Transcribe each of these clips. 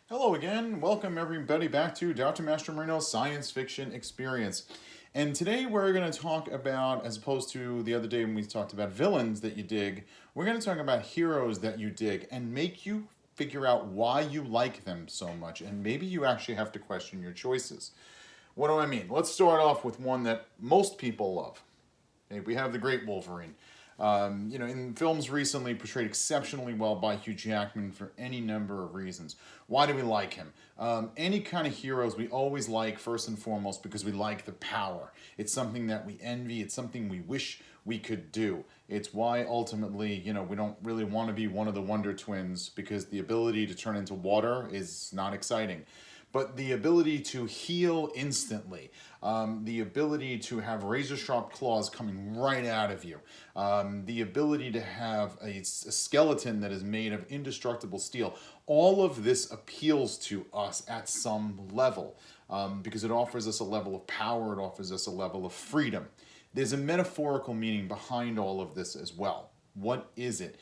Hello again. Welcome everybody back to Dr. Master Marino's Science Fiction Experience. And today we're going to talk about, as opposed to the other day when we talked about villains that you dig, we're going to talk about heroes that you dig and make you figure out why you like them so much. And maybe you actually have to question your choices. What do I mean? Let's start off with one that most people love. Okay, we have the Great Wolverine. In films recently portrayed exceptionally well by Hugh Jackman for any number of reasons. Why do we like him? Any kind of heroes we always like first and foremost because we like the power. It's something that we envy. It's something we wish we could do. It's why ultimately, we don't really want to be one of the Wonder Twins because the ability to turn into water is not exciting. But the ability to heal instantly, the ability to have razor sharp claws coming right out of you, the ability to have a skeleton that is made of indestructible steel, all of this appeals to us at some level because it offers us a level of power, it offers us a level of freedom. There's a metaphorical meaning behind all of this as well. What is it?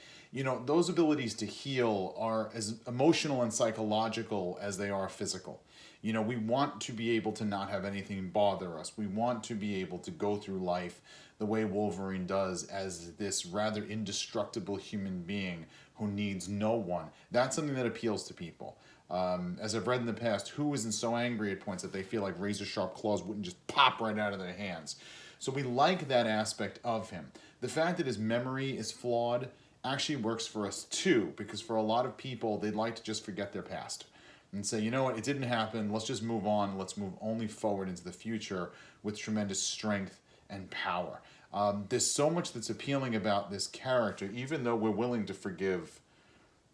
Those abilities to heal are as emotional and psychological as they are physical. We want to be able to not have anything bother us. We want to be able to go through life the way Wolverine does as this rather indestructible human being who needs no one. That's something that appeals to people. As I've read in the past, who isn't so angry at points that they feel like razor sharp claws wouldn't just pop right out of their hands? So we like that aspect of him. The fact that his memory is flawed actually works for us too, because for a lot of people, they'd like to just forget their past and say, you know what, it didn't happen, let's just move on, let's move only forward into the future with tremendous strength and power. There's so much that's appealing about this character, even though we're willing to forgive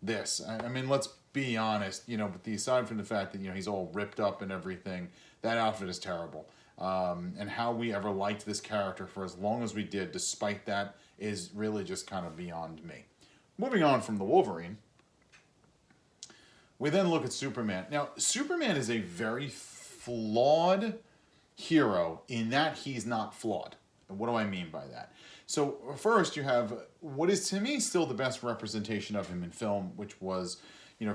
this. I mean, let's be honest, but aside from the fact that, he's all ripped up and everything, that outfit is terrible. And how we ever liked this character for as long as we did, despite that, is really just kind of beyond me. Moving on from the Wolverine, we then look at Superman. Now, Superman is a very flawed hero in that he's not flawed. And what do I mean by that? So first you have what is to me still the best representation of him in film, which was,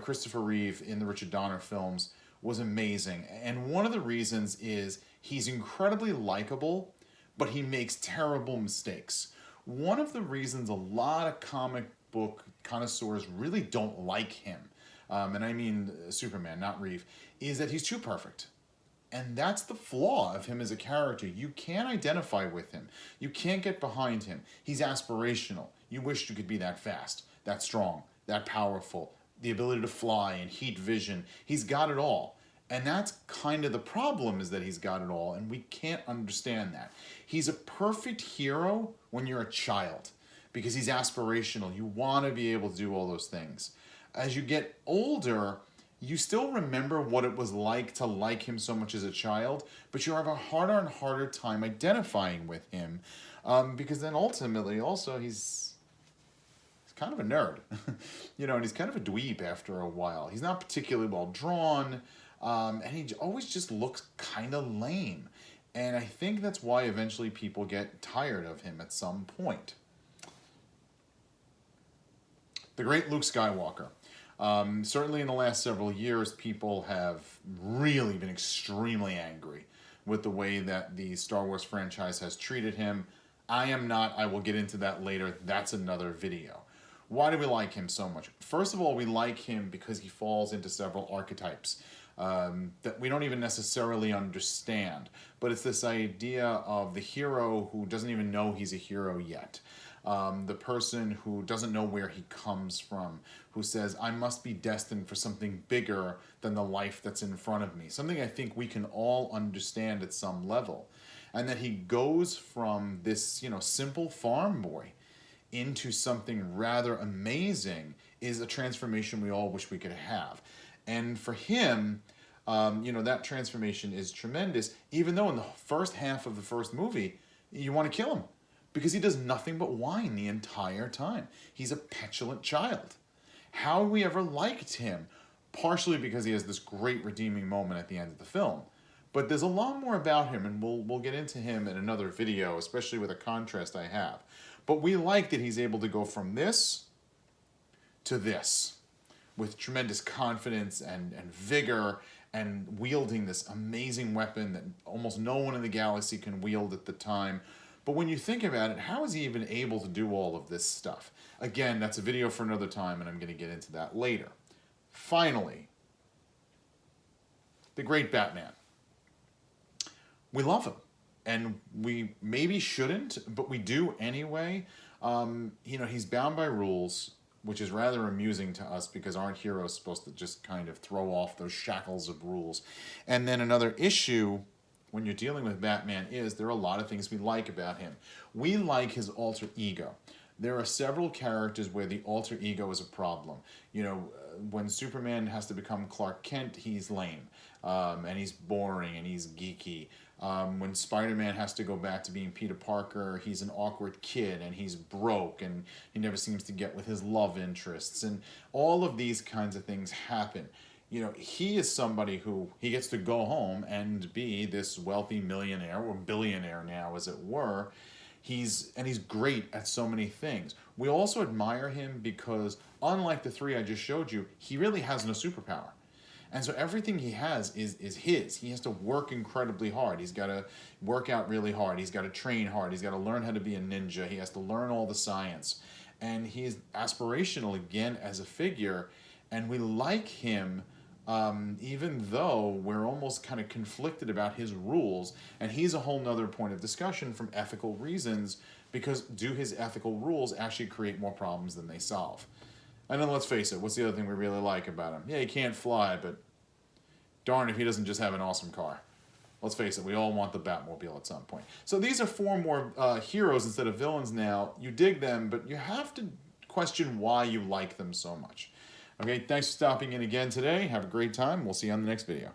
Christopher Reeve in the Richard Donner films was amazing. And one of the reasons is he's incredibly likable, but he makes terrible mistakes. One of the reasons a lot of comic book connoisseurs really don't like him, and I mean Superman, not Reeve, is that he's too perfect. And that's the flaw of him as a character. You can't identify with him. You can't get behind him. He's aspirational. You wish you could be that fast, that strong, that powerful, the ability to fly and heat vision. He's got it all. And that's kind of the problem, is that he's got it all, and we can't understand that. He's a perfect hero when you're a child because he's aspirational. You want to be able to do all those things. As you get older, you still remember what it was like to like him so much as a child, but you have a harder and harder time identifying with him because then ultimately also he's kind of a nerd, and he's kind of a dweeb after a while. He's not particularly well drawn, and he always just looks kind of lame. And I think that's why eventually people get tired of him at some point. The great Luke Skywalker. Certainly in the last several years, people have really been extremely angry with the way that the Star Wars franchise has treated him. I am not. I will get into that later. That's another video. Why do we like him so much? First of all, we like him because he falls into several archetypes that we don't even necessarily understand. But it's this idea of the hero who doesn't even know he's a hero yet. The person who doesn't know where he comes from, who says, I must be destined for something bigger than the life that's in front of me. Something I think we can all understand at some level. And that he goes from this, simple farm boy into something rather amazing is a transformation we all wish we could have. And for him, that transformation is tremendous, even though in the first half of the first movie, you want to kill him because he does nothing but whine the entire time. He's a petulant child. How we ever liked him, partially because he has this great redeeming moment at the end of the film. But there's a lot more about him, and we'll get into him in another video, especially with a contrast I have. But we like that he's able to go from this to this. with tremendous confidence and vigor and wielding this amazing weapon that almost no one in the galaxy can wield at the time. But when you think about it, how is he even able to do all of this stuff? Again, that's a video for another time, and I'm going to get into that later. Finally, the great Batman. We love him. And we maybe shouldn't, but we do anyway. He's bound by rules, which is rather amusing to us because aren't heroes supposed to just kind of throw off those shackles of rules? And then another issue when you're dealing with Batman is there are a lot of things we like about him. We like his alter ego. There are several characters where the alter ego is a problem. When Superman has to become Clark Kent, he's lame, and he's boring, and he's geeky. When Spider-Man has to go back to being Peter Parker, he's an awkward kid, and he's broke, and he never seems to get with his love interests, and all of these kinds of things happen. He is somebody who he gets to go home and be this wealthy millionaire, or billionaire now, as it were. He's great at so many things. We also admire him because, unlike the three I just showed you, he really has no superpower. And so everything he has is his. He has to work incredibly hard. He's got to work out really hard. He's got to train hard. He's got to learn how to be a ninja. He has to learn all the science. And he's aspirational again as a figure. And we like him even though we're almost kind of conflicted about his rules. And he's a whole nother point of discussion from ethical reasons, because do his ethical rules actually create more problems than they solve? And then let's face it, what's the other thing we really like about him? Yeah, he can't fly, but darn if he doesn't just have an awesome car. Let's face it, we all want the Batmobile at some point. So these are 4 more heroes instead of villains now. You dig them, but you have to question why you like them so much. Okay, thanks for stopping in again today. Have a great time. We'll see you on the next video.